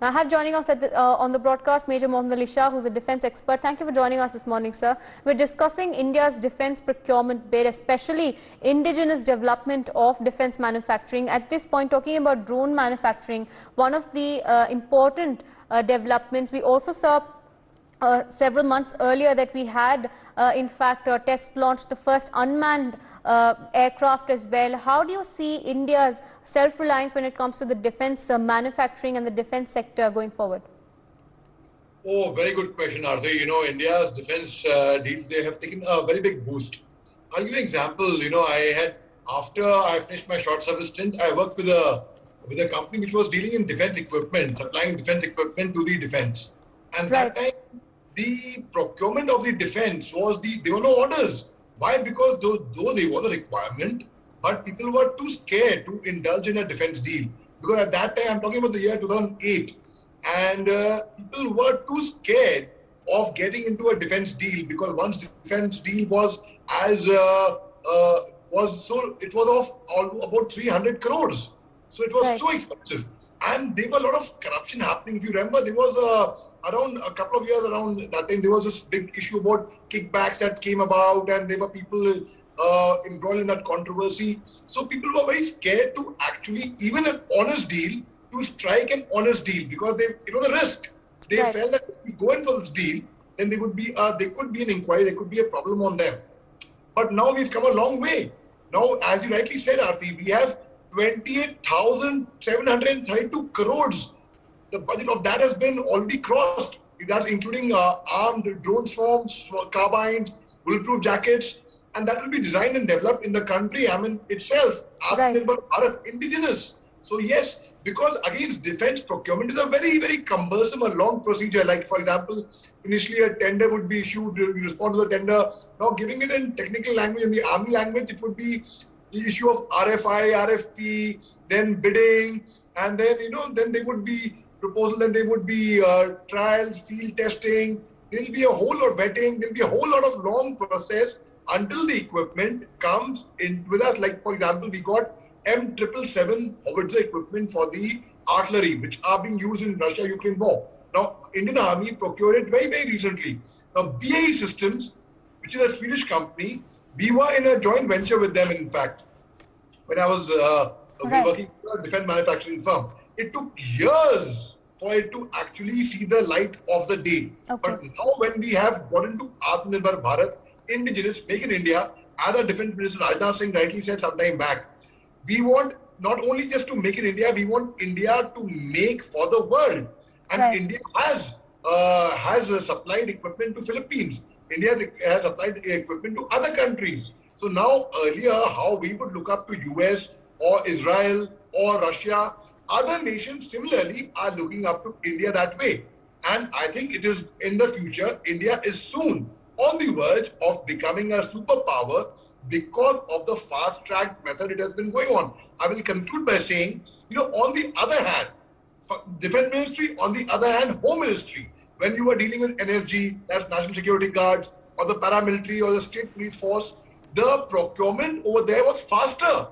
I have joining us on the broadcast Major Mohammed Ali Shah, who is a defence expert. Thank you for joining us this morning, sir. We're discussing India's defence procurement bid, especially indigenous development of defence manufacturing. At this point, talking about drone manufacturing, one of the important developments. We also saw several months earlier that we had, in fact, test launched the first unmanned aircraft as well. How do you see India's self-reliance when it comes to the defence manufacturing and the defence sector going forward? Oh, very good question, Arthi. You know, India's defence deals, they have taken a very big boost. I'll give you an example. You know, after I finished my short service stint, I worked with a company which was dealing in defence equipment, supplying defence equipment to the defence. And that time, the procurement of the defence was there were no orders. Why? Because though there was a requirement, but people were too scared to indulge in a defence deal. Because at that time, I'm talking about the year 2008, and people were too scared of getting into a defence deal, because once defence deal was it was of about 300 crores. So it was so expensive, and there were a lot of corruption happening. If you remember, there was around a couple of years around that time, there was this big issue about kickbacks that came about, and there were people embroiled in that controversy. So people were very scared to actually, even an honest deal, to strike an honest deal, because it was a risk. They felt that if we go in for this deal, then there could be an inquiry, there could be a problem on them. But now we've come a long way. Now, as you rightly said, Aarti, we have 28,732 crores. The budget of that has been already crossed. That's including armed drone swarms, carbines, bulletproof jackets, and that will be designed and developed in the country, itself, Atmanirbharat, indigenous. So yes, because again, defence procurement is a very, very cumbersome, a long procedure. Like, for example, initially a tender would be issued, you respond to the tender. Now giving it in technical language, in the army language, it would be the issue of RFI, RFP, then bidding, and then, then there would be proposal, then there would be trials, field testing, there will be a whole lot of vetting, there will be a whole lot of long process until the equipment comes in with us. Like, for example, we got M777 howitzer equipment for the artillery, which are being used in Russia-Ukraine war. Now, Indian Army procured it very, very recently. Now, BAE Systems, which is a Swedish company, we were in a joint venture with them, in fact, when I was working for a defense manufacturing firm. It took years for it to actually see the light of the day. But now when we have got into Atmanirbharat, indigenous, make in India, as our Defence Minister Rajnath Singh rightly said some time back, we want not only just to make in India, we want India to make for the world. And India has supplied equipment to Philippines. India has supplied equipment to other countries. So now, earlier, how we would look up to US or Israel or Russia, other nations similarly are looking up to India that way. And I think it is in the future, India is soon on the verge of becoming a superpower because of the fast-track method it has been going on. I will conclude by saying, on the other hand, Defense Ministry, on the other hand, Home Ministry, when you were dealing with NSG, that's National Security Guards, or the paramilitary or the state police force, the procurement over there was faster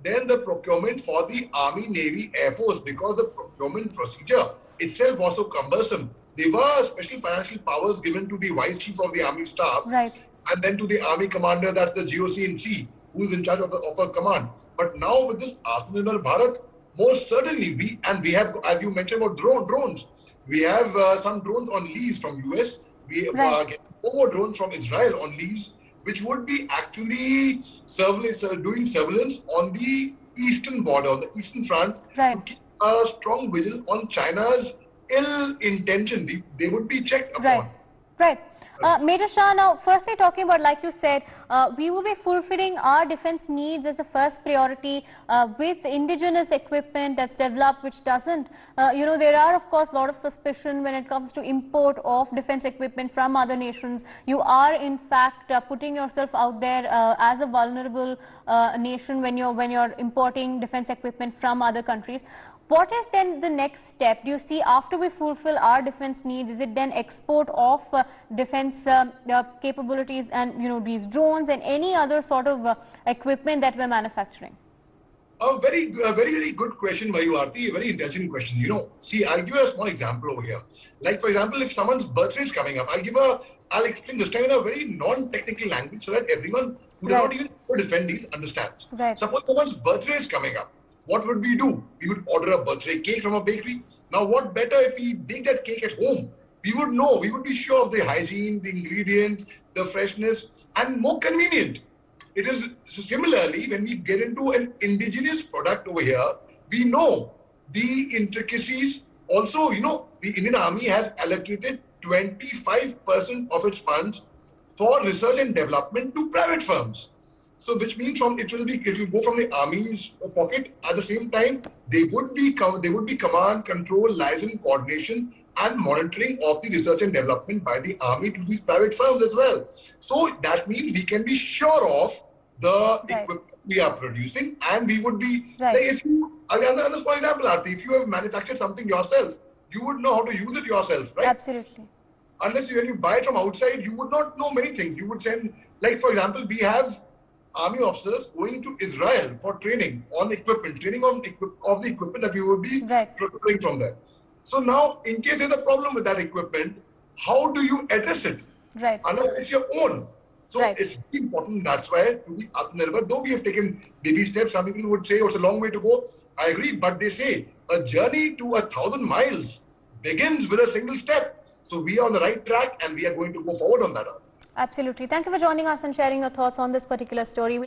than the procurement for the Army, Navy, Air Force, because the procurement procedure itself was so cumbersome. There were special financial powers given to the Vice Chief of the Army Staff, and then to the Army Commander, that's the GOC in C, who is in charge of a command. But now with this Atmanirbharat, most certainly we have, as you mentioned about drones, we have some drones on lease from US, we get 4 more drones from Israel on lease, which would be actually doing surveillance on the eastern border, on the eastern front, to keep a strong vigil on China's ill intention. They would be checked upon. Major Shah, now firstly talking about, like you said, we will be fulfilling our defence needs as a first priority with indigenous equipment that's developed, which doesn't, there are of course a lot of suspicion when it comes to import of defence equipment from other nations. You are in fact putting yourself out there as a vulnerable nation when you're importing defence equipment from other countries. What is then the next step? Do you see, after we fulfill our defence needs, is it then export of defence capabilities and these drones and any other sort of equipment that we're manufacturing? Very good question by you, Aarti. A very intelligent question. See, I'll give you a small example over here. Like, for example, if someone's birthday is coming up, I'll explain this time in a very non-technical language so that everyone who does not even defend these understands. Right. Suppose someone's birthday is coming up. What would we do? We would order a birthday cake from a bakery. Now, what better if we bake that cake at home? We would know, we would be sure of the hygiene, the ingredients, the freshness, and more convenient. It is similarly when we get into an indigenous product over here, we know the intricacies. Also, the Indian Army has allocated 25% of its funds for research and development to private firms. So, which means it will go from the Army's pocket. At the same time, they would be command, control, liaison, coordination, and monitoring of the research and development by the Army to these private firms as well. So that means we can be sure of the equipment we are producing, and we would be like, if you, another for example, Aarti, if you have manufactured something yourself, you would know how to use it yourself, right? Absolutely. Unless when you buy it from outside, you would not know many things. You would send, like for example, we have Army officers going to Israel for training on equipment, of the equipment that we would be procuring from there. So now, in case there's a problem with that equipment, how do you address it? Right. Unless it's your own. So it's important. That's why to be Atmanirbharat, though we have taken baby steps, some people would say, oh, it's a long way to go. I agree, but they say a journey to 1,000 miles begins with a single step. So we are on the right track, and we are going to go forward on that. Absolutely. Thank you for joining us and sharing your thoughts on this particular story.